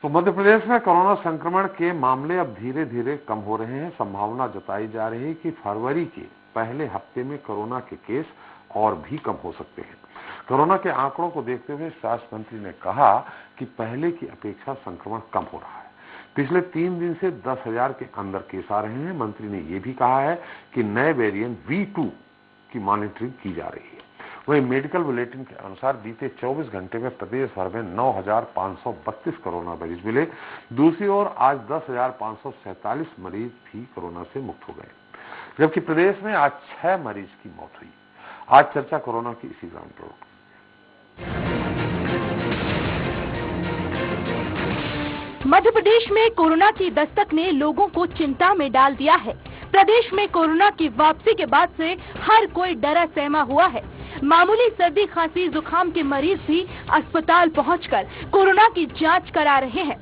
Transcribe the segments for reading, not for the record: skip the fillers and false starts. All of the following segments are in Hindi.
तो मध्य प्रदेश में कोरोना संक्रमण के मामले अब धीरे धीरे कम हो रहे हैं। संभावना जताई जा रही है कि फरवरी के पहले हफ्ते में कोरोना के केस और भी कम हो सकते हैं। कोरोना के आंकड़ों को देखते हुए स्वास्थ्य मंत्री ने कहा कि पहले की अपेक्षा संक्रमण कम हो रहा है। पिछले 3 दिन से 10,000 के अंदर केस आ रहे हैं। मंत्री ने यह भी कहा है कि नए वेरिएंट V2 की मॉनिटरिंग की जा रही है। वहीं मेडिकल बुलेटिन के अनुसार बीते 24 घंटे में प्रदेश भर में 9,532 कोरोना मरीज मिले। दूसरी ओर आज 10,547 मरीज भी कोरोना से मुक्त हो गए, जबकि प्रदेश में आज 6 मरीज की मौत हुई। आज चर्चा कोरोना की इसी ग्राउंड पर। मध्य प्रदेश में कोरोना की दस्तक ने लोगों को चिंता में डाल दिया है। प्रदेश में कोरोना की वापसी के बाद से हर कोई डरा सहमा हुआ है। मामूली सर्दी खांसी जुकाम के मरीज भी अस्पताल पहुंचकर कोरोना की जांच करा रहे हैं।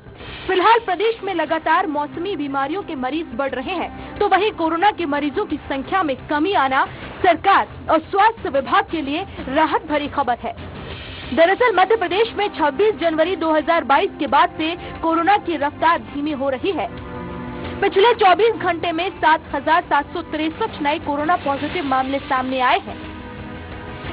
फिलहाल प्रदेश में लगातार मौसमी बीमारियों के मरीज बढ़ रहे हैं, तो वहीं कोरोना के मरीजों की संख्या में कमी आना सरकार और स्वास्थ्य विभाग के लिए राहत भरी खबर है। दरअसल मध्य प्रदेश में 26 जनवरी 2022 के बाद से कोरोना की रफ्तार धीमी हो रही है। पिछले 24 घंटे में 7,763 नए कोरोना पॉजिटिव मामले सामने आए हैं,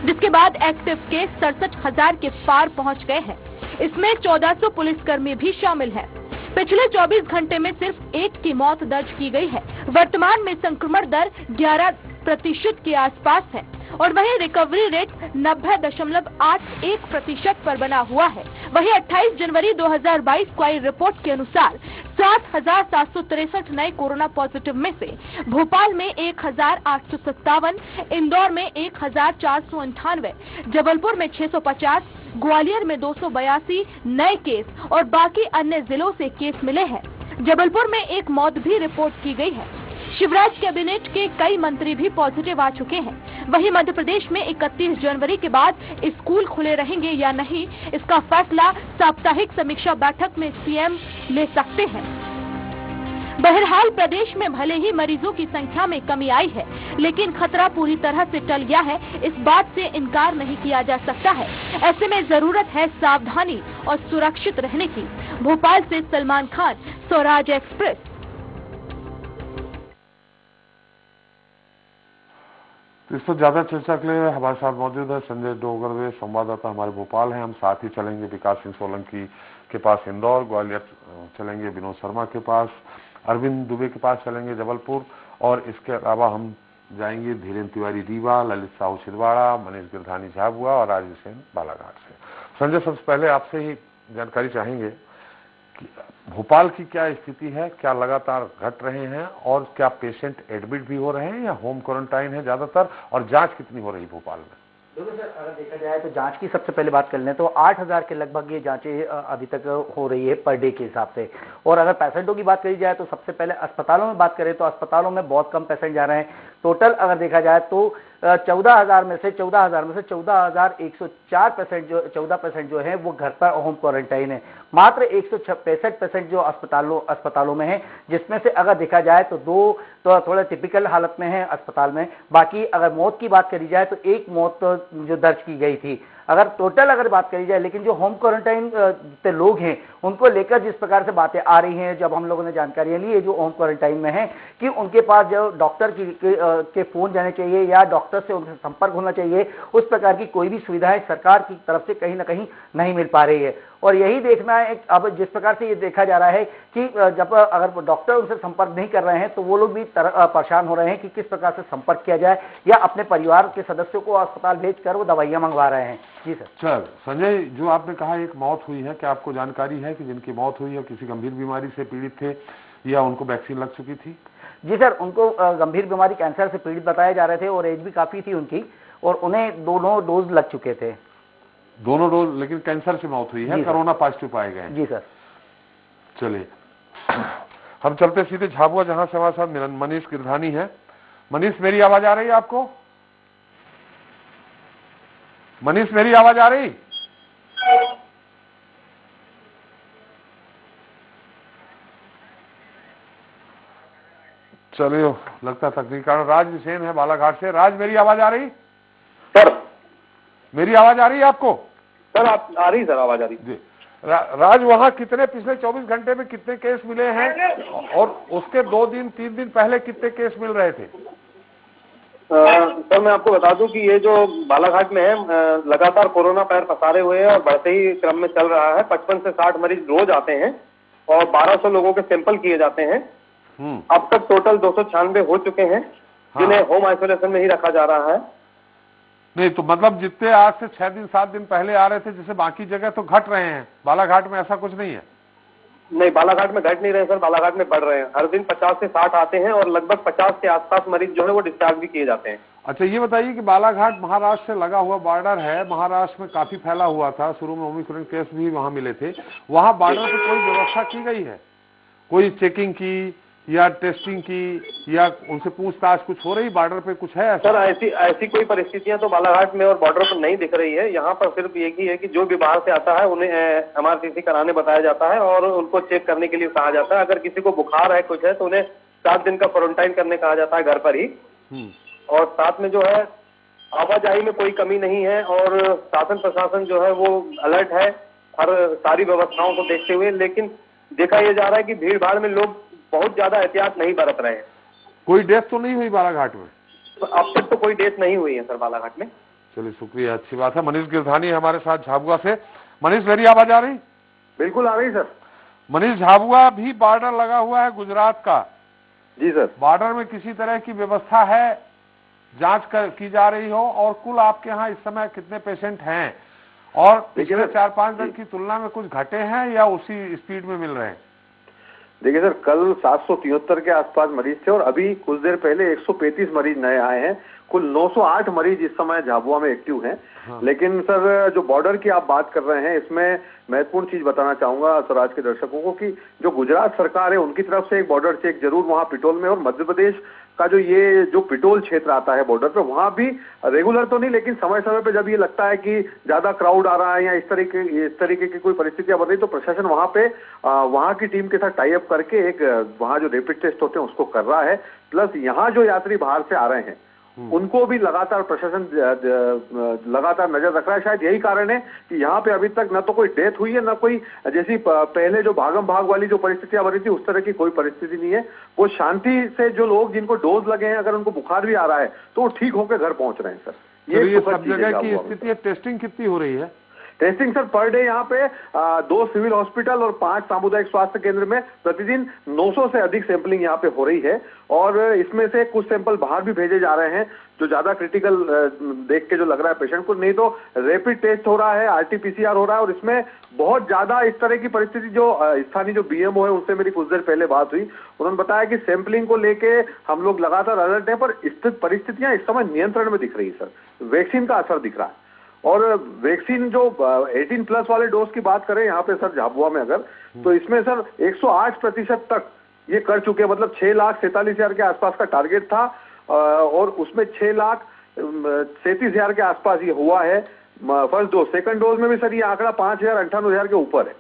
जिसके बाद एक्टिव केस 67,000 के पार पहुंच गए हैं। इसमें 1400 पुलिसकर्मी भी शामिल हैं। पिछले 24 घंटे में सिर्फ एक की मौत दर्ज की गई है। वर्तमान में संक्रमण दर 11% के आसपास है और वहीं रिकवरी रेट 90.81% पर बना हुआ है। वहीं 28 जनवरी 2022 को आई रिपोर्ट के अनुसार 7,763 नए कोरोना पॉजिटिव में से भोपाल में 1,857, इंदौर में 1,498, जबलपुर में 650, ग्वालियर में 282 नए केस और बाकी अन्य जिलों से केस मिले हैं। जबलपुर में एक मौत भी रिपोर्ट की गई है। शिवराज कैबिनेट के कई मंत्री भी पॉजिटिव आ चुके हैं। वहीं मध्य प्रदेश में 31 जनवरी के बाद स्कूल खुले रहेंगे या नहीं, इसका फैसला साप्ताहिक समीक्षा बैठक में सीएम ले सकते हैं। बहरहाल प्रदेश में भले ही मरीजों की संख्या में कमी आई है, लेकिन खतरा पूरी तरह से टल गया है, इस बात से इनकार नहीं किया जा सकता है। ऐसे में जरूरत है सावधानी और सुरक्षित रहने की। भोपाल से सलमान खान, स्वराज एक्सप्रेस। तो इस पर ज्यादा चर्चा के लिए हमारे साथ मौजूद है संजय डोगरवे, संवाददाता हमारे भोपाल हैं। हम साथ ही चलेंगे विकास सिंह सोलंकी के पास इंदौर, ग्वालियर चलेंगे विनोद शर्मा के पास, अरविंद दुबे के पास चलेंगे जबलपुर, और इसके अलावा हम जाएंगे धीरेन्द्र तिवारी रीवा, ललित साहू छिंदवाड़ा, मनीष गिरधानी झाबुआ और राज हुसैन बालाघाट से। संजय, सबसे पहले आपसे ही जानकारी चाहेंगे कि भोपाल की क्या स्थिति है, क्या लगातार घट रहे हैं और क्या पेशेंट एडमिट भी हो रहे हैं या होम क्वारंटाइन है ज्यादातर, और जांच कितनी हो रही है भोपाल में? देखो सर, अगर देखा जाए तो जांच की सबसे पहले बात कर लें तो 8,000 के लगभग ये जांचें अभी तक हो रही है पर डे के हिसाब से। और अगर पेशेंटों की बात करी जाए तो सबसे पहले अस्पतालों में बात करें तो अस्पतालों में बहुत कम पेशेंट जा रहे हैं। टोटल अगर देखा जाए तो 14,000 में से 14,104 पेशेंट जो है वो घर पर होम क्वारंटाइन है। मात्र 165 पेशेंट जो अस्पतालों में है, जिसमें से अगर देखा जाए तो 2 तो थोड़ा टिपिकल हालत में है अस्पताल में। बाकी अगर मौत की बात करी जाए तो एक मौत जो दर्ज की गई थी। अगर टोटल अगर बात करी जाए, लेकिन जो होम क्वारंटाइन के लोग हैं उनको लेकर जिस प्रकार से बातें आ रही हैं, जब हम लोगों ने जानकारियां ली है जो होम क्वारंटाइन में है, कि उनके पास जो डॉक्टर के फोन जाने चाहिए या डॉक्टर से उनसे संपर्क होना चाहिए, उस प्रकार की कोई भी सुविधाएं सरकार की तरफ से कहीं ना कहीं नहीं मिल पा रही है। और यही देखना है अब जिस प्रकार से ये देखा जा रहा है कि जब अगर डॉक्टर उनसे संपर्क नहीं कर रहे हैं तो वो लोग भी परेशान हो रहे हैं कि किस प्रकार से संपर्क किया जाए, या अपने परिवार के सदस्यों को अस्पताल भेजकर वो दवाइयां मंगवा रहे हैं। जी सर। चल संजय, जो आपने कहा एक मौत हुई है, क्या आपको जानकारी है कि जिनकी मौत हुई है किसी गंभीर बीमारी से पीड़ित थे या उनको वैक्सीन लग चुकी थी? जी सर, उनको गंभीर बीमारी कैंसर से पीड़ित बताए जा रहे थे और एज भी काफी थी उनकी, और उन्हें दोनों डोज लग चुके थे। दोनों डोज, लेकिन कैंसर से मौत हुई है, कोरोना पॉजिटिव पाए गए। जी सर। चलिए हम चलते सीधे झाबुआ, जहां से हमारे साथ मनीष गिरधानी है। मनीष, मेरी आवाज आ रही है आपको? मनीष, मेरी आवाज आ रही? चलिए, लगता तकनीकी कारण। राज हुसैन है बालाघाट से। राज, मेरी आवाज आ रही? सर, मेरी आवाज आ रही है आपको? सर आप आ रही, सर आवाज आ रही। राज, वहाँ कितने पिछले 24 घंटे में कितने केस मिले हैं और उसके 2 दिन 3 दिन पहले कितने केस मिल रहे थे? सर मैं आपको बता दूं कि ये जो बालाघाट में है लगातार कोरोना पैर पसारे हुए हैं और बढ़ते ही क्रम में चल रहा है। 55 से 60 मरीज रोज आते हैं और 1200 लोगों के सैंपल किए जाते हैं। अब तक टोटल 296 हो चुके हैं, जिन्हें होम आइसोलेशन में ही रखा जा रहा है। नहीं तो मतलब जितने आज से 6 दिन 7 दिन पहले आ रहे थे, जैसे बाकी जगह तो घट रहे हैं, बालाघाट में ऐसा कुछ नहीं है? नहीं, बालाघाट में घट नहीं रहे सर, बालाघाट में बढ़ रहे हैं। हर दिन 50 से 60 आते हैं और लगभग 50 के आसपास मरीज जो है वो डिस्चार्ज भी किए जाते हैं। अच्छा, ये बताइए कि बालाघाट महाराष्ट्र से लगा हुआ बॉर्डर है, महाराष्ट्र में काफी फैला हुआ था, शुरू में ओमिक्रॉन केस भी वहां मिले थे, वहां बॉर्डर पे कोई व्यवस्था की गई है? कोई चेकिंग की या टेस्टिंग की या उनसे पूछताछ कुछ हो रही बॉर्डर पे, कुछ है ऐसा? सर ऐसी कोई परिस्थितियां तो बालाघाट में और बॉर्डर पर नहीं दिख रही है। यहाँ पर सिर्फ एक ही है कि जो भी बाहर से आता है उन्हें MRCC कराने बताया जाता है और उनको चेक करने के लिए कहा जाता है। अगर किसी को बुखार है, कुछ है, तो उन्हें 7 दिन का क्वारंटाइन करने कहा जाता है घर पर ही। और साथ में जो है आवाजाही में कोई कमी नहीं है और शासन प्रशासन जो है वो अलर्ट है हर सारी व्यवस्थाओं को देखते हुए। लेकिन देखा यह जा रहा है कि भीड़ भाड़ में लोग बहुत ज्यादा एहतियात नहीं बरत रहे हैं। कोई डेथ तो नहीं हुई बालाघाट में? तो अब तक तो कोई डेथ नहीं हुई है सर बालाघाट में। चलिए, शुक्रिया, अच्छी बात है। मनीष गिरधानी हमारे साथ झाबुआ से। मनीष, मेरी आवाज आ रही? बिल्कुल आ रही सर। मनीष, झाबुआ भी बॉर्डर लगा हुआ है गुजरात का। जी सर। बॉर्डर में किसी तरह की व्यवस्था है, जांच की जा रही हो, और कुल आपके यहाँ इस समय कितने पेशेंट हैं और पिछले 4-5 दिन की तुलना में कुछ घटे हैं या उसी स्पीड में मिल रहे हैं? देखिए सर, कल 773 के आसपास मरीज थे और अभी कुछ देर पहले 135 मरीज नए आए हैं। कुल 908 मरीज इस समय झाबुआ में एक्टिव हैं। हाँ। लेकिन सर, जो बॉर्डर की आप बात कर रहे हैं, इसमें महत्वपूर्ण चीज बताना चाहूंगा स्वराज के दर्शकों को कि जो गुजरात सरकार है उनकी तरफ से एक बॉर्डर चेक जरूर वहां पिटोल में, और मध्य प्रदेश का ये जो पिटोल क्षेत्र आता है बॉर्डर पे, वहां भी रेगुलर तो नहीं लेकिन समय समय पे जब ये लगता है कि ज्यादा क्राउड आ रहा है या इस तरीके की कोई परिस्थितियां बन रही, तो प्रशासन वहां पे वहां की टीम के साथ टाई अप करके एक वहां जो रैपिड टेस्ट होते हैं उसको कर रहा है। प्लस यहाँ जो यात्री बाहर से आ रहे हैं उनको भी लगातार प्रशासन लगातार नजर रख रहा है। शायद यही कारण है कि यहाँ पे अभी तक न तो कोई डेथ हुई है, न कोई जैसी पहले जो भागम भाग वाली जो परिस्थितियां बनी थी उस तरह की कोई परिस्थिति नहीं है। वो शांति से जो लोग जिनको डोज लगे हैं, अगर उनको बुखार भी आ रहा है तो वो ठीक होकर घर पहुंच रहे हैं सर। ये सब जगह की स्थिति है। टेस्टिंग कितनी हो रही है? टेस्टिंग सर पर डे यहाँ पे 2 सिविल हॉस्पिटल और 5 सामुदायिक स्वास्थ्य केंद्र में प्रतिदिन 900 से अधिक सैंपलिंग यहाँ पे हो रही है। और इसमें से कुछ सैंपल बाहर भी भेजे जा रहे हैं जो ज्यादा क्रिटिकल देख के जो लग रहा है पेशेंट को, नहीं तो रैपिड टेस्ट हो रहा है, RT-PCR हो रहा है। और इसमें बहुत ज्यादा इस तरह की परिस्थिति जो स्थानीय जो BMO है उनसे मेरी कुछ देर पहले बात हुई, उन्होंने बताया कि सैंपलिंग को लेके हम लोग लगातार अलर्ट है, पर स्थित परिस्थितियां इस समय नियंत्रण में दिख रही है सर। वैक्सीन का असर दिख रहा है और वैक्सीन जो 18+ वाले डोज की बात करें यहाँ पे सर झाबुआ में अगर, तो इसमें सर 108% तक ये कर चुके हैं। मतलब 6,47,000 के आसपास का टारगेट था और उसमें 6,37,000 के आसपास ये हुआ है फर्स्ट डोज। सेकंड डोज में भी सर ये आंकड़ा 5,000-58,000 के ऊपर है।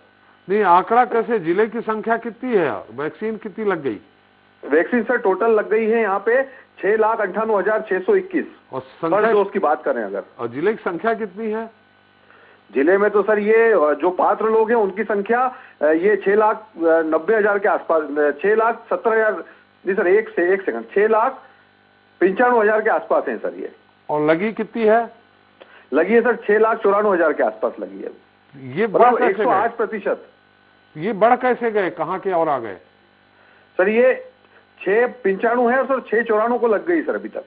नहीं, आंकड़ा कैसे? जिले की संख्या कितनी है? वैक्सीन कितनी लग गई? वैक्सीन सर टोटल लग गई है यहाँ पे 6,98,621 और फर्स्ट डोज की बात करें अगर। और जिले की संख्या कितनी है? जिले में तो सर ये जो पात्र लोग हैं उनकी संख्या ये 6,90,000 के आसपास, 6,70,000 नहीं सर, एक सेकंड, 6,95,000 के आसपास है सर ये। और लगी कितनी है? लगी है सर 6,94,000 के आसपास लगी है। ये बढ़ कैसे 108%। ये बढ़ कैसे गए? कहाँ के और आ गए सर? ये 6,95 है और सर 6,94 को लग गई सर अभी तक।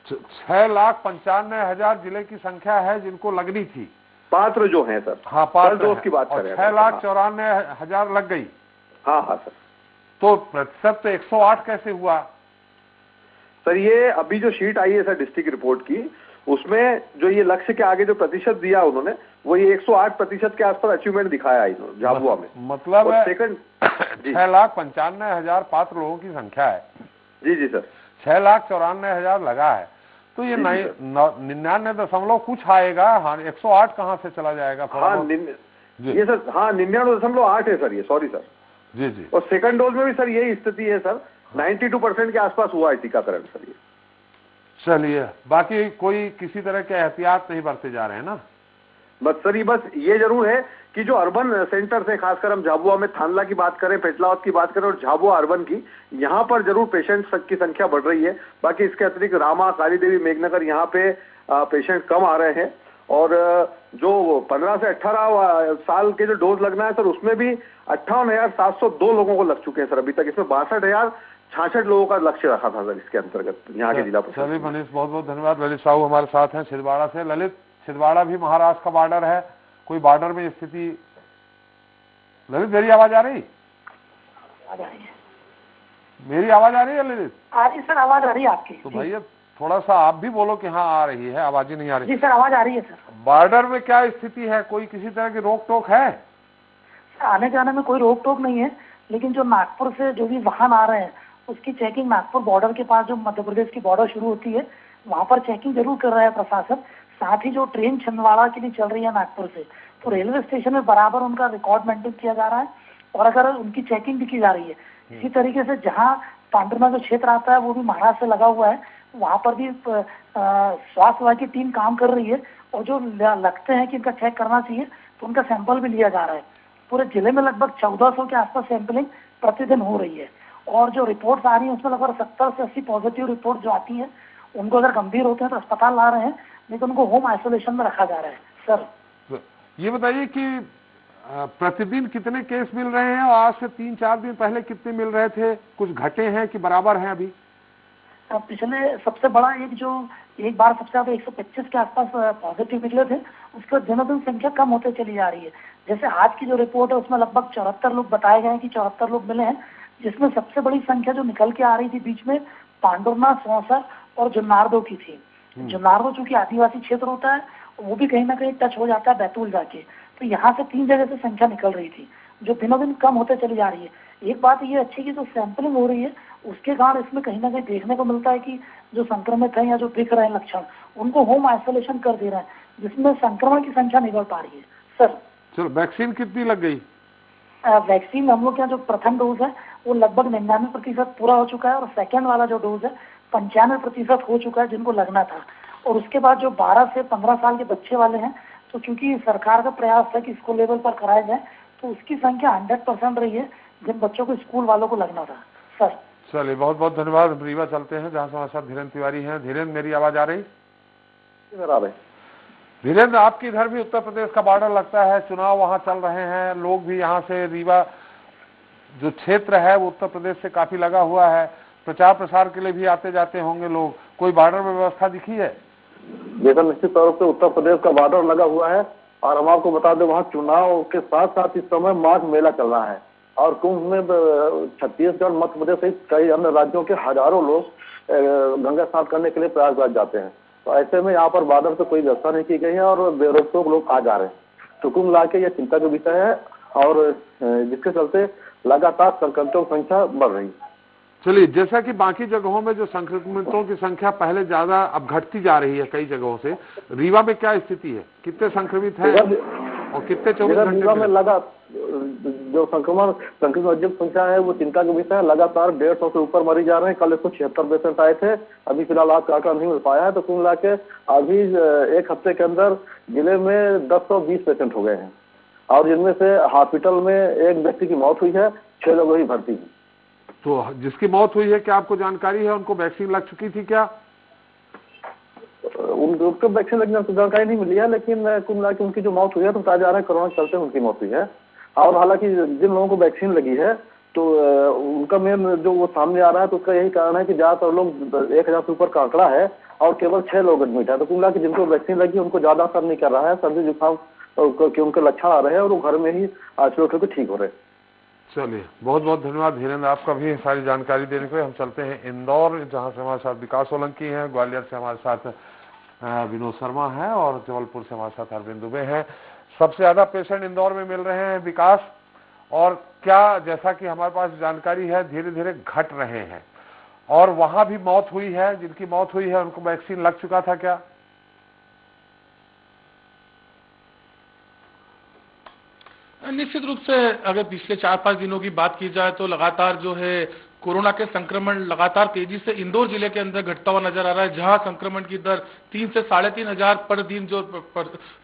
6,95,000 जिले की संख्या है जिनको लगनी थी, पात्र जो है सर। हाँ, पात्र डोज की बात करें। 6,94,000 लग गई। हाँ हाँ सर। तो प्रतिशत तो 108 कैसे हुआ सर? ये अभी जो शीट आई है सर डिस्ट्रिक्ट रिपोर्ट की, उसमें जो ये लक्ष्य के आगे जो प्रतिशत दिया उन्होंने, वो ये 108% के आसपास अचीवमेंट दिखाया इन्होंने झाबुआ में। मतलब सेकंड 6,95,000 पात्र लोगों की संख्या है। जी जी सर। 6,94,000 लगा है, तो ये 99 दशमलव कुछ आएगा। हाँ, 108 कहाँ से चला जाएगा? हाँ ये सर, हाँ 99.8 है सर ये, सॉरी सर। जी जी। और सेकंड डोज में भी सर यही स्थिति है सर, 92% के आसपास हुआ है टीकाकरण सर ये। चलिए, बाकी कोई किसी तरह के एहतियात नहीं बरते जा रहे हैं ना? बस सर ये जरूर है कि जो अर्बन सेंटर्स हैं, खासकर हम झाबुआ में थानला की बात करें, पेटलावत की बात करें और झाबुआ अर्बन की, यहाँ पर जरूर पेशेंट्स की संख्या बढ़ रही है। बाकी इसके अतिरिक्त रामा, काली देवी, मेघनगर यहाँ पे पेशेंट कम आ रहे हैं। और जो 15 से 18 साल के जो डोज लगना है सर, उसमें भी 58,702 लोगों को लग चुके हैं सर अभी तक। इसमें 62,066 लोगों का लक्ष्य रखा था सर इसके अंतर्गत यहाँ के जिला प्रशासन। चलिए मनीष, बहुत बहुत धन्यवाद। ललित साहू हमारे साथ हैं छिंदवाड़ा से। ललित, छिंदवाड़ा भी महाराष्ट्र का बॉर्डर है, कोई बॉर्डर में स्थिति। ललित, मेरी आवाज आ रही? मेरी आवाज आ रही है ललित? आ रही सर, आवाज आ रही है आपकी। तो भैया थोड़ा सा आप भी बोलो कि हाँ आ रही है, आवाज ही नहीं आ रही। जी सर, आवाज आ रही है सर। बॉर्डर में क्या स्थिति है, कोई किसी तरह की रोक टोक है? आने जाने में कोई रोक टोक नहीं है, लेकिन जो नागपुर से जो भी वाहन आ रहे हैं उसकी चेकिंग नागपुर बॉर्डर के पास जो मध्य प्रदेश की बॉर्डर शुरू होती है वहां पर चेकिंग जरूर कर रहा है प्रशासन। साथ ही जो ट्रेन छिंदवाड़ा के लिए चल रही है नागपुर से, तो रेलवे स्टेशन में बराबर उनका रिकॉर्ड मेंटेन किया जा रहा है और अगर उनकी चेकिंग भी की जा रही है। इसी तरीके से जहाँ पांडुर्ना जो क्षेत्र आता है वो भी महाराष्ट्र से लगा हुआ है, वहां पर भी स्वास्थ्य विभाग की टीम काम कर रही है और जो लगते हैं कि इनका चेक करना चाहिए तो उनका सैंपल भी लिया जा रहा है। पूरे जिले में लगभग 1400 के आसपास सैंपलिंग प्रतिदिन हो रही है और जो रिपोर्ट्स आ रही है उसमें लगभग 70 से 80 पॉजिटिव रिपोर्ट जो आती है उनको अगर गंभीर होते हैं तो अस्पताल ला रहे हैं, नहीं तो उनको होम आइसोलेशन में रखा जा रहा है। सर ये बताइए कि प्रतिदिन कितने केस मिल रहे हैं और आज से 3-4 दिन पहले कितने मिल रहे थे? कुछ घटे हैं कि बराबर हैं अभी? पिछले सबसे बड़ा एक बार सबसे ज्यादा 125 के आसपास पॉजिटिव निकले थे, उसके बाद दिनों दिन संख्या कम होते चली जा रही है। जैसे आज की जो रिपोर्ट है उसमें लगभग 74 लोग बताए गए हैं कि 74 लोग मिले हैं, जिसमें सबसे बड़ी संख्या जो निकल के आ रही थी बीच में पांडुर्ना, सौंसर और जुन्नारदो की थी। जुन्नारदो चूंकि आदिवासी क्षेत्र होता है वो भी कहीं ना कहीं टच हो जाता है बैतूल जाके, तो यहाँ से 3 जगह से संख्या निकल रही थी जो दिनों दिन कम होते चली जा रही है। एक बात ये अच्छी कि जो सैंपलिंग हो रही है उसके कारण इसमें कहीं ना कहीं देखने को मिलता है कि जो संक्रमित है या जो दिख रहे हैं लक्षण उनको होम आइसोलेशन कर दे रहे हैं, जिसमें संक्रमण की संख्या नहीं बढ़ पा रही है। सर चलो, वैक्सीन कितनी लग गई? वैक्सीन हम लोग के यहाँ जो प्रथम डोज है वो लगभग 99% पूरा हो चुका है और सेकेंड वाला जो डोज है 95% हो चुका है जिनको लगना था। और उसके बाद जो 12 से 15 साल के बच्चे वाले हैं, तो क्योंकि सरकार का प्रयास है कि स्कूल लेवल पर कराया जाए, तो उसकी संख्या 100% रही है जिन बच्चों को स्कूल वालों को लगना था। सर चलिए, बहुत बहुत धन्यवाद। रीवा चलते हैं जहाँ से हमारे साथ धीरेन्द्र तिवारी हैं। धीरेन्द्र, मेरी आवाज आ रही? धीरेन्द्र, आपके इधर भी उत्तर प्रदेश का बॉर्डर लगता है, चुनाव वहाँ चल रहे हैं, लोग भी यहाँ से रीवा जो क्षेत्र है वो उत्तर प्रदेश से काफी लगा हुआ है, प्रचार प्रसार के लिए भी आते जाते होंगे लोग, कोई बॉर्डर में व्यवस्था दिखी है? देखो, निश्चित तौर पे उत्तर प्रदेश का बॉर्डर लगा हुआ है और हम आपको बता दें वहाँ चुनाव के साथ साथ इस समय माघ मेला चल रहा है और कुंभ में छत्तीसगढ़, मध्य प्रदेश सहित कई अन्य राज्यों के हजारों लोग गंगा स्नान करने के लिए प्रयागराज जाते हैं। तो ऐसे में यहाँ पर बॉर्डर पे कोई व्यवस्था नहीं की गई है और बेरोक लोग आ जा रहे हैं। तो कुल मिला के यह चिंता का विषय है और जिसके चलते लगातार संक्रमितों की संख्या बढ़ रही है। चलिए, जैसा कि बाकी जगहों में जो संक्रमितों की संख्या पहले ज्यादा अब घटती जा रही है कई जगहों से, रीवा में क्या स्थिति है? कितने संक्रमित हैं और कितने 24 घंटे रीवा में लगा जो संक्रमित संख्या है वो चिंता का विषय है। लगातार 150 से ऊपर मरीज जा रहे हैं। कल 176 पेशेंट आए थे, अभी फिलहाल आज का आंकड़ा नहीं मिल पाया है। तो कुल मिला के अभी एक हफ्ते के अंदर जिले में 1020 पेशेंट हो गए हैं और जिनमें से हॉस्पिटल में एक व्यक्ति की मौत हुई है, 6 लोग वही भर्ती हैं। तो जिसकी मौत हुई है क्या आपको जानकारी है? उनको वैक्सीन लग चुकी थी क्या? उनको वैक्सीन लगने की जानकारी नहीं मिली है, लेकिन कुल मिला के उनकी जो मौत हुई है तो बताया जा रहा है कोरोना के चलते उनकी मौत हुई है। और हालांकि जिन लोगों को वैक्सीन लगी है तो उनका मेन जो वो सामने आ रहा है तो उसका यही कारण है कि ज्यादातर लोग 1000 से ऊपर का आंकड़ा है और केवल 6 लोग एडमिट है। तो कुल मिला के जिनको वैक्सीन लगी उनको ज्यादा असर नहीं कर रहा है, सर्दी जुकाम के उनके लक्षण आ रहे हैं और वो घर में ही आचरण के ठीक हो रहे हैं। चलिए, बहुत बहुत धन्यवाद धीरेन्द्र आपका भी सारी जानकारी देने के लिए। हम चलते हैं इंदौर, जहां से हमारे साथ विकास सोलंकी हैं, ग्वालियर से हमारे साथ विनोद शर्मा है और जबलपुर से हमारे साथ अरविंद दुबे हैं। सबसे ज्यादा पेशेंट इंदौर में मिल रहे हैं विकास, और क्या जैसा कि हमारे पास जानकारी है धीरे धीरे घट रहे हैं और वहां भी मौत हुई है, जिनकी मौत हुई है उनको वैक्सीन लग चुका था क्या? निश्चित रूप से अगर पिछले 4-5 दिनों की बात की जाए तो लगातार जो है कोरोना के संक्रमण लगातार तेजी से इंदौर जिले के अंदर घटता हुआ नजर आ रहा है, जहां संक्रमण की दर 3 से 3,500 पर दिन जो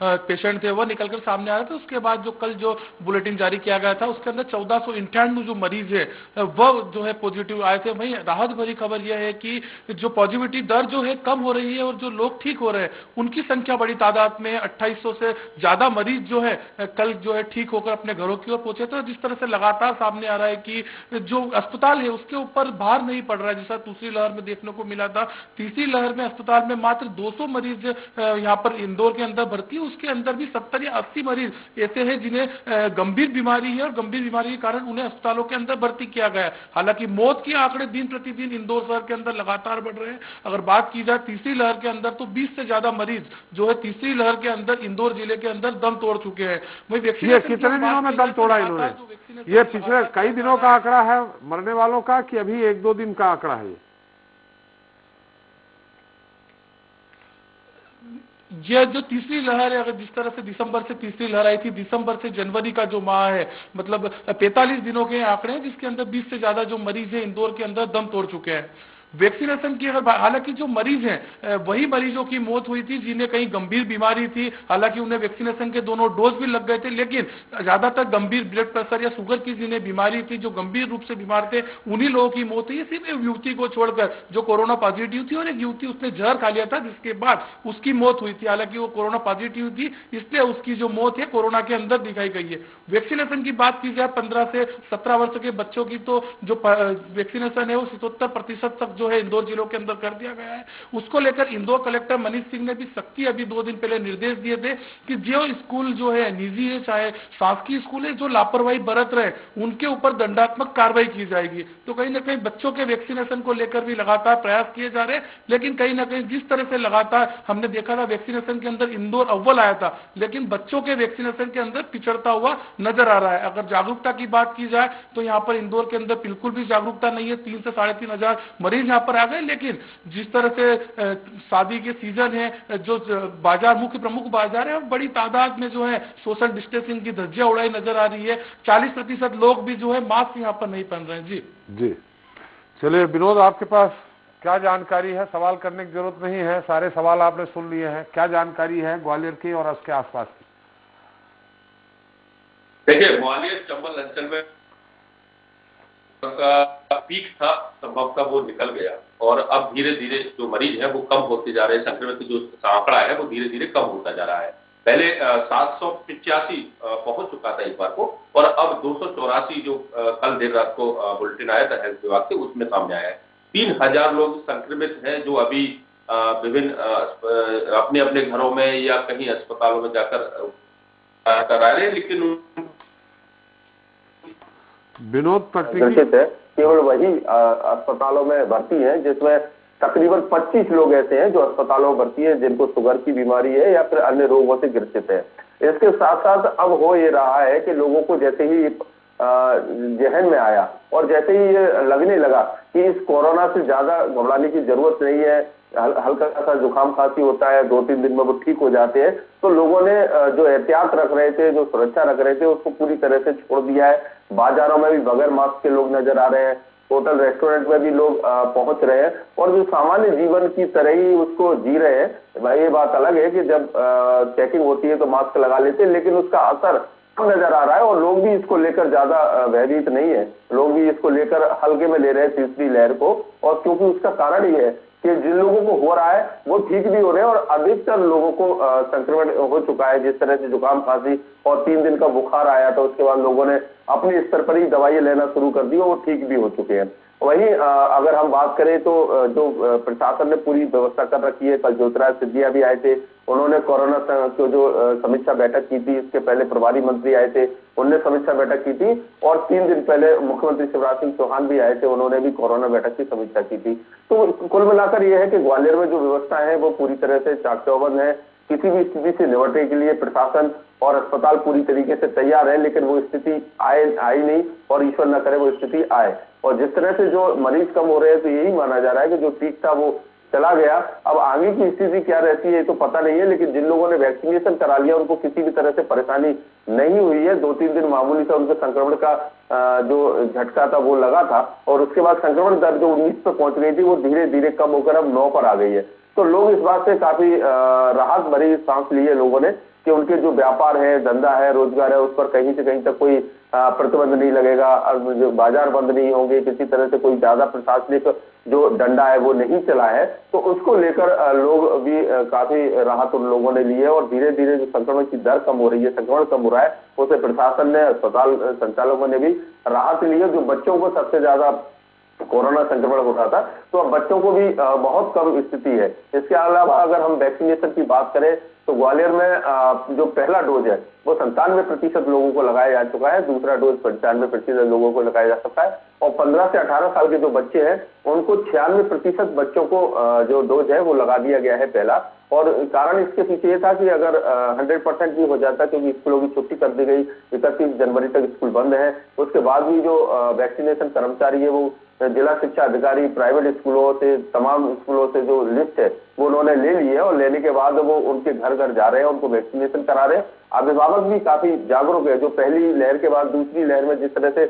पेशेंट थे वह निकलकर सामने आ रहे थे। उसके बाद जो कल जो बुलेटिन जारी किया गया था उसके अंदर 1498 जो मरीज है वह जो है पॉजिटिव आए थे। वहीं राहत भरी खबर यह है कि जो पॉजिटिविटी दर जो है कम हो रही है और जो लोग ठीक हो रहे हैं उनकी संख्या बड़ी तादाद में 2800 से ज्यादा मरीज जो है कल जो है ठीक होकर अपने घरों की ओर पहुंचे थे। जिस तरह से लगातार सामने आ रहा है कि जो अस्पताल है उसके ऊपर भार नहीं पड़ रहा है, जैसा दूसरी लहर में देखने को मिला था। तीसरी लहर में अस्पताल में मात्र 200 मरीज यहाँ पर इंदौर के अंदर भर्ती है, उसके अंदर भी 70 या 80 मरीज ऐसे हैं जिन्हें गंभीर बीमारी है और गंभीर बीमारी के कारण उन्हें अस्पतालों के अंदर भर्ती किया गया है। हालांकि मौत के आंकड़े दिन प्रतिदिन इंदौर शहर के अंदर लगातार बढ़ रहे हैं। अगर बात की जाए तीसरी लहर के अंदर तो 20 से ज्यादा मरीज जो है तीसरी लहर के अंदर इंदौर जिले के अंदर दम तोड़ चुके हैं। ये कितने दिनों में दम तोड़ा इन्होंने? ये पिछले कई दिनों का आंकड़ा है मरने वालों का कि अभी 1-2 दिन का आंकड़ा है? यह जो तीसरी लहर है, अगर जिस तरह से दिसंबर से तीसरी लहर आई थी, दिसंबर से जनवरी का जो माह है मतलब 45 दिनों के आंकड़े हैं, जिसके अंदर 20 से ज्यादा जो मरीज है इंदौर के अंदर दम तोड़ चुके हैं। वैक्सीनेशन की अगर हालांकि जो मरीज हैं वही मरीजों की मौत हुई थी जिन्हें कहीं गंभीर बीमारी थी, हालांकि उन्हें वैक्सीनेशन के दोनों डोज भी लग गए थे, लेकिन ज्यादातर गंभीर ब्लड प्रेशर या शुगर की जिन्हें बीमारी थी, जो गंभीर रूप से बीमार थे, उन्हीं लोगों की मौत हुई। सिर्फ एक युवती को छोड़कर जो कोरोना पॉजिटिव थी और एक युवती उसने जहर खा लिया था जिसके बाद उसकी मौत हुई थी। हालांकि वो कोरोना पॉजिटिव थी इसलिए उसकी जो मौत है कोरोना के अंदर दिखाई गई है। वैक्सीनेशन की बात की जाए 15 से 17 वर्ष के बच्चों की तो जो वैक्सीनेशन है वो 77% तक जो है इंदौर जिलों के अंदर कर दिया गया है। उसको लेकर इंदौर कलेक्टर मनीष सिंह ने भी सख्ती अभी 2 दिन पहले निर्देश दिए थे कि जो स्कूल जो है निजी है चाहे शासकीय स्कूल है, जो लापरवाही बरत रहे उनके ऊपर दंडात्मक कार्रवाई की जाएगी। तो कहीं ना कहीं बच्चों के वैक्सीनेशन को लेकर भी लगातार प्रयास किए जा रहे हैं, लेकिन कहीं ना कहीं जिस तरह से लगातार हमने देखा था वैक्सीनेशन के अंदर इंदौर अव्वल आया था, लेकिन बच्चों के वैक्सीनेशन के अंदर पिछड़ता हुआ नजर आ रहा है। अगर जागरूकता की बात की जाए तो यहाँ पर इंदौर के अंदर बिल्कुल भी जागरूकता नहीं है। 3 से 3,500 मरीज यहाँ पर आ गए, लेकिन जिस तरह से शादी के सीजन है, जो बाजार मुख्य प्रमुख बाजार है, बड़ी तादाद में जो है सोशल डिस्टेंसिंग की धज्जियां उड़ाई नजर आ रही है। 40% लोग भी जो है मास्क यहाँ पर नहीं पहन रहे हैं। जी चलिए विनोद, आपके पास क्या जानकारी है? सवाल करने की जरूरत नहीं है, सारे सवाल आपने सुन लिए हैं। क्या जानकारी है ग्वालियर की और उसके आसपास की? देखिए, ग्वालियर चंबल अंचल में का पीक था, संभवतः वो निकल गया और अब धीरे धीरे जो मरीज है वो कम होते जा रहे हैं। संक्रमित जो आंकड़ा है वो धीरे धीरे कम होता जा रहा है। पहले 785 पहुंच चुका था एक बार को, और अब 284 जो कल देर रात को बुलेटिन आया था हेल्थ विभाग से, उसमें सामने आया है। 3000 लोग संक्रमित हैं जो अभी विभिन्न अपने अपने घरों में या कहीं अस्पतालों में जाकर करा रहे हैं, लेकिन विनोद संचित है केवल वही अस्पतालों में भर्ती है, जिसमें तकरीबन 25 लोग ऐसे हैं जो अस्पतालों में भर्ती है जिनको शुगर की बीमारी है या फिर अन्य रोगों से ग्रसित है। इसके साथ साथ अब हो ये रहा है कि लोगों को जैसे ही जहन में आया और जैसे ही ये लगने लगा कि इस कोरोना से ज्यादा घबराने की जरूरत नहीं है, हल्का सा जुकाम खांसी होता है, 2-3 दिन में वो ठीक हो जाते हैं, तो लोगों ने जो एहतियात रख रहे थे, जो सुरक्षा रख रहे थे, उसको पूरी तरह से छोड़ दिया है। बाजारों में भी बगैर मास्क के लोग नजर आ रहे हैं, होटल रेस्टोरेंट में भी लोग पहुंच रहे हैं और जो सामान्य जीवन की तरह ही उसको जी रहे हैं। ये बात अलग है कि जब चेकिंग होती है तो मास्क लगा लेते हैं, लेकिन उसका असर कम नजर आ रहा है और लोग भी इसको लेकर ज्यादा भयभीत नहीं है। लोग भी इसको लेकर हल्के में ले रहे हैं तीसरी लहर को, और क्योंकि उसका कारण ये है कि जिन लोगों को हो रहा है वो ठीक भी हो रहे हैं और अधिकतर लोगों को संक्रमण हो चुका है। जिस तरह से जुकाम खांसी और 3 दिन का बुखार आया था, उसके बाद लोगों ने अपने स्तर पर ही दवाइयां लेना शुरू कर दी और वो ठीक भी हो चुके हैं। वहीं अगर हम बात करें तो जो प्रशासन ने पूरी व्यवस्था कर रखी है, कल ज्योतिराज सिंधिया भी आए थे, उन्होंने कोरोना की जो समीक्षा बैठक की थी, इसके पहले प्रभारी मंत्री आए थे, उन्होंने समीक्षा बैठक की थी, और 3 दिन पहले मुख्यमंत्री शिवराज सिंह चौहान भी आए थे, उन्होंने भी कोरोना बैठक की समीक्षा की थी। तो कुल मिलाकर यह है कि ग्वालियर में जो व्यवस्था है वो पूरी तरह से चाक चौबंद है। किसी भी स्थिति से निपटने के लिए प्रशासन और अस्पताल पूरी तरीके से तैयार है, लेकिन वो स्थिति आई नहीं, और ईश्वर न करे वो स्थिति आए। और जिस तरह से जो मरीज कम हो रहे हैं तो यही माना जा रहा है कि जो पीक था वो चला गया। अब आगे की स्थिति क्या रहती है तो पता नहीं है, लेकिन जिन लोगों ने वैक्सीनेशन करा लिया उनको किसी भी तरह से परेशानी नहीं हुई है। 2-3 दिन मामूली सा उनके संक्रमण का जो झटका था वो लगा था, और उसके बाद संक्रमण दर जो 19 पर पहुंच गई थी वो धीरे धीरे कम होकर अब 9 पर आ गई है। तो लोग इस बात से काफी राहत भरी सांस ली है लोगों ने कि उनके जो व्यापार है, धंधा है, रोजगार है, उस पर कहीं से कहीं तक कोई प्रतिबंध नहीं लगेगा, जो बाजार बंद नहीं होंगे, किसी तरह से कोई ज्यादा प्रशासनिक जो डंडा है वो नहीं चला है। तो उसको लेकर लोग भी काफी राहत उन लोगों ने ली है, और धीरे धीरे जो संक्रमण की दर कम हो रही है, संक्रमण कम हो रहा है, उसे प्रशासन ने, अस्पताल संचालकों ने भी राहत ली है। जो बच्चों को सबसे ज्यादा कोरोना संक्रमण हो रहा था, तो अब बच्चों को भी बहुत कम स्थिति है। इसके अलावा अगर हम वैक्सीनेशन की बात करें तो ग्वालियर में जो पहला डोज है वो 97% लोगों को लगाया जा चुका है, दूसरा डोज 95% लोगों को लगाया जा सकता है, और 15 से 18 साल के जो बच्चे हैं उनको 96% बच्चों को जो डोज है वो लगा दिया गया है पहला। और कारण इसके पीछे ये था कि अगर 100% भी हो जाता, क्योंकि स्कूलों की छुट्टी कर दी गई, 31 जनवरी तक स्कूल बंद है, उसके बाद भी जो वैक्सीनेशन कर्मचारी है वो जिला शिक्षा अधिकारी प्राइवेट स्कूलों से, तमाम स्कूलों से जो लिस्ट है वो उन्होंने ले ली है, और लेने के बाद वो उनके घर घर जा रहे हैं, उनको वैक्सीनेशन करा रहे हैं। अभिभावक भी काफी जागरूक है। जो पहली लहर के बाद दूसरी लहर में जिस तरह से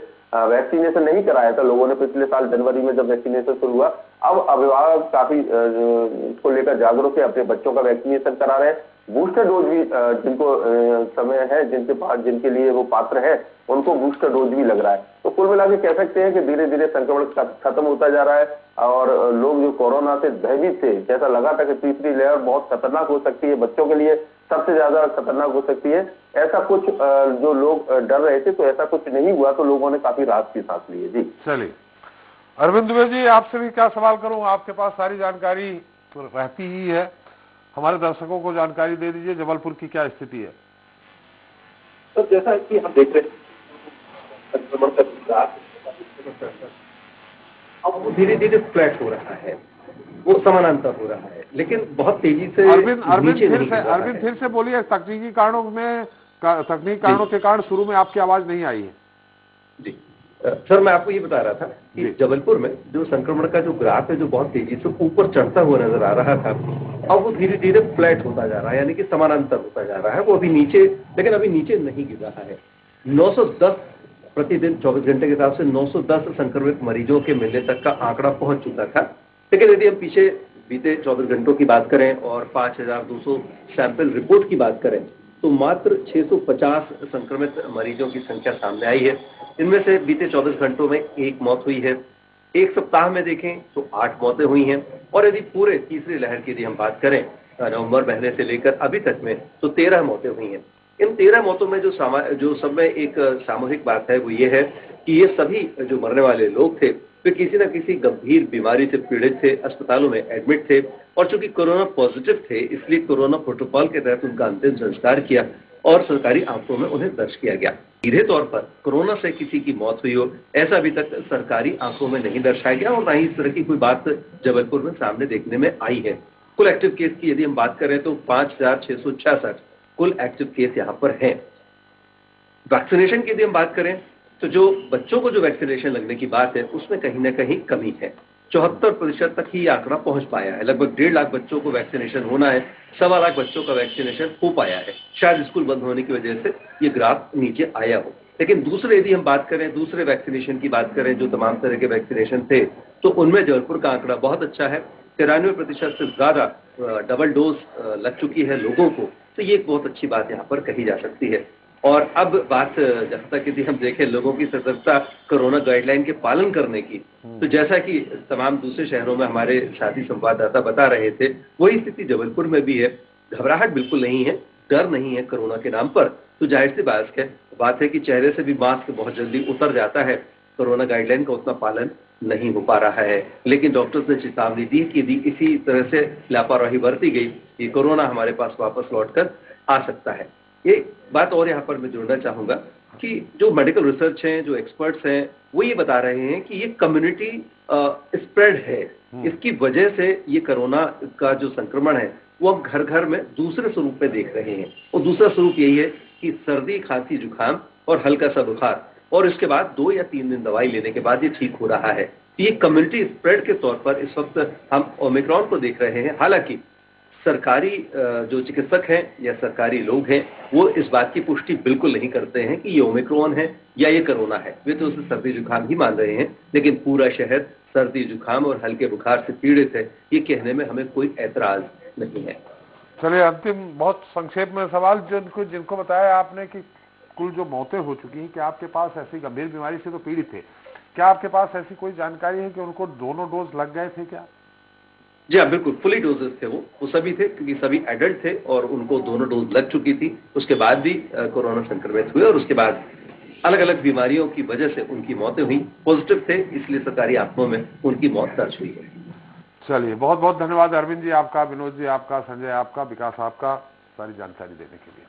वैक्सीनेशन नहीं कराया था लोगों ने पिछले साल जनवरी में जब वैक्सीनेशन शुरू हुआ, अब अभिभावक काफी इसको लेकर जागरूक है, अपने बच्चों का वैक्सीनेशन करा रहे हैं। बूस्टर डोज भी जिनको समय है, जिनके पास, जिनके लिए वो पात्र है, उनको बूस्टर डोज भी लग रहा है। तो कुल मिला के कह सकते हैं कि धीरे धीरे संक्रमण खत्म होता जा रहा है, और लोग जो कोरोना से भयभीत थे, जैसा लगा था कि तीसरी लहर बहुत खतरनाक हो सकती है, बच्चों के लिए सबसे ज्यादा खतरनाक हो सकती है, ऐसा कुछ जो लोग डर रहे थे, तो ऐसा कुछ नहीं हुआ, तो लोगों ने काफी राहत की सांस ली है। जी चलिए अरविंद दुबे जी, आपसे भी क्या सवाल करूं, आपके पास सारी जानकारी तो रहती ही है, हमारे दर्शकों को जानकारी दे दीजिए, जबलपुर की क्या स्थिति है। सर जैसा कि हम देख रहे हैं संक्रमण का ग्राफ अब वो धीरे धीरे फ्लैट हो रहा है, वो समानांतर हो रहा है, लेकिन बहुत तेजी से अरविंद फिर से बोलिए, तकनीकी कारणों के कारण शुरू में आपकी आवाज नहीं आई है। जी सर, मैं आपको ये बता रहा था कि जबलपुर में जो संक्रमण का जो ग्राफ है जो बहुत तेजी से ऊपर चढ़ता हुआ नजर आ रहा था, अब वो धीरे धीरे फ्लैट होता जा रहा है, यानी कि समानांतर होता जा रहा है। वो अभी नीचे, लेकिन अभी नीचे नहीं गिर रहा है। 910 प्रतिदिन 24 घंटे के हिसाब से 910 संक्रमित मरीजों के मिलने तक का आंकड़ा पहुंच चुका था। लेकिन यदि हम पीछे बीते 24 घंटों की बात करें और 5200 सैंपल रिपोर्ट की बात करें, तो मात्र 650 संक्रमित मरीजों की संख्या सामने आई है। इनमें से बीते 24 घंटों में 1 मौत हुई है। एक सप्ताह में देखें तो 8 मौतें हुई हैं, और यदि पूरे तीसरी लहर की यदि हम बात करें नवंबर महीने से लेकर अभी तक में, तो 13 मौतें हुई हैं। इन 13 मौतों में जो सब में एक सामूहिक बात है वो ये है कि ये सभी जो मरने वाले लोग थे वे किसी न किसी गंभीर बीमारी से पीड़ित थे, अस्पतालों में एडमिट थे, और चूंकि कोरोना पॉजिटिव थे इसलिए कोरोना प्रोटोकॉल के तहत उनका अंतिम संस्कार किया और सरकारी आंकड़ों में उन्हें दर्ज किया गया। सीधे तौर पर कोरोना से किसी की मौत हुई हो ऐसा अभी तक सरकारी आंकड़ों में नहीं दर्शाया गया, और न ही इस तरह की कोई बात जबलपुर में सामने देखने में आई है। कुल एक्टिव केस की यदि हम बात करें तो 5666 कुल एक्टिव केस यहाँ पर हैं। वैक्सीनेशन की यदि हम बात करें तो जो बच्चों को जो वैक्सीनेशन लगने की बात है उसमें कहीं ना कहीं कमी है। 74% तक ही आंकड़ा पहुंच पाया है। लगभग 1.5 लाख बच्चों को वैक्सीनेशन होना है, 1.25 लाख बच्चों का वैक्सीनेशन हो पाया है। शायद स्कूल बंद होने की वजह से ये ग्राफ नीचे आया हो। लेकिन दूसरे यदि हम बात करें, दूसरे वैक्सीनेशन की बात करें, जो तमाम तरह के वैक्सीनेशन थे, तो उनमें जबलपुर का आंकड़ा बहुत अच्छा है। 93% से ज्यादा डबल डोज लग चुकी है लोगों को, तो ये एक बहुत अच्छी बात यहाँ पर कही जा सकती है। और अब बात जब तक यदि हम देखें लोगों की सतर्कता कोरोना गाइडलाइन के पालन करने की, तो जैसा कि तमाम दूसरे शहरों में हमारे साथी संवाददाता बता रहे थे, वही स्थिति जबलपुर में भी है। घबराहट बिल्कुल नहीं है, डर नहीं है कोरोना के नाम पर। तो जाहिर सी बात है कि चेहरे से भी मास्क बहुत जल्दी उतर जाता है। कोरोना गाइडलाइन का उतना पालन नहीं हो पा रहा है, लेकिन डॉक्टर्स ने चेतावनी दी कि यदि इसी तरह से लापरवाही बरती गई, ये कोरोना हमारे पास वापस लौटकर आ सकता है। ये बात और यहाँ पर मैं जोड़ना चाहूंगा कि जो मेडिकल रिसर्च हैं, जो एक्सपर्ट्स हैं, वो ये बता रहे हैं कि ये कम्युनिटी स्प्रेड है। इसकी वजह से ये कोरोना का जो संक्रमण है वो हम घर घर में दूसरे स्वरूप में देख रहे हैं। और दूसरा स्वरूप यही है कि सर्दी, खांसी, जुकाम और हल्का सा बुखार, और इसके बाद 2 या 3 दिन दवाई लेने के बाद ये ठीक हो रहा है। ये कम्युनिटी स्प्रेड के तौर पर इस वक्त हम ओमिक्रॉन को देख रहे हैं। हालांकि सरकारी जो चिकित्सक हैं या सरकारी लोग हैं वो इस बात की पुष्टि बिल्कुल नहीं करते हैं कि ये ओमिक्रॉन है या ये कोरोना है। वे तो उसे सर्दी जुकाम ही मान रहे हैं, लेकिन पूरा शहर सर्दी जुकाम और हल्के बुखार से पीड़ित है, ये कहने में हमें कोई ऐतराज नहीं है। चलिए, अंतिम बहुत संक्षेप में सवाल जिनको बताया आपने कि कुल जो मौतें हो चुकी हैं, कि आपके पास ऐसी गंभीर बीमारी से तो पीड़ित थे, क्या आपके पास ऐसी कोई जानकारी है कि उनको दोनों डोज लग गए थे क्या? जी हाँ, बिल्कुल फुली डोजेस थे वो सभी थे, क्योंकि सभी एडल्ट थे और उनको दोनों डोज लग चुकी थी। उसके बाद भी कोरोना संक्रमित हुए और उसके बाद अलग अलग बीमारियों की वजह से उनकी मौतें हुई। पॉजिटिव थे, इसलिए सरकारी आंकड़ों में उनकी मौत दर्ज हुई है। चलिए, बहुत बहुत धन्यवाद अरविंद जी आपका, विनोद जी आपका, संजय आपका, विकास आपका, सारी जानकारी देने के लिए।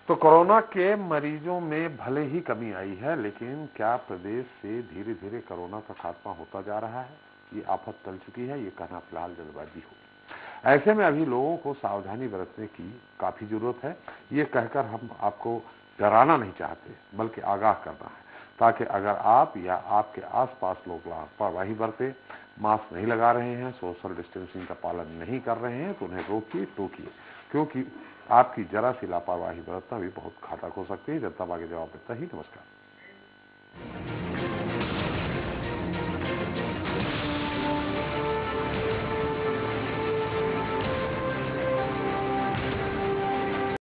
तो कोरोना के मरीजों में भले ही कमी आई है, लेकिन क्या प्रदेश से धीरे धीरे कोरोना का खात्मा होता जा रहा है? ये आफत टल चुकी है, ये कहना फिलहाल जल्दबाजी होगी। ऐसे में अभी लोगों को सावधानी बरतने की काफी जरूरत है। ये कहकर हम आपको डराना नहीं चाहते, बल्कि आगाह करना है, ताकि अगर आप या आपके आसपास लोग लापरवाही बरते, मास्क नहीं लगा रहे हैं, सोशल डिस्टेंसिंग का पालन नहीं कर रहे हैं, तो उन्हें रोकिए, टोकिए, क्योंकि आपकी जरा सी लापरवाही बरतना भी बहुत घातक हो सकती है। जनता आगे जवाब देता ही। नमस्कार।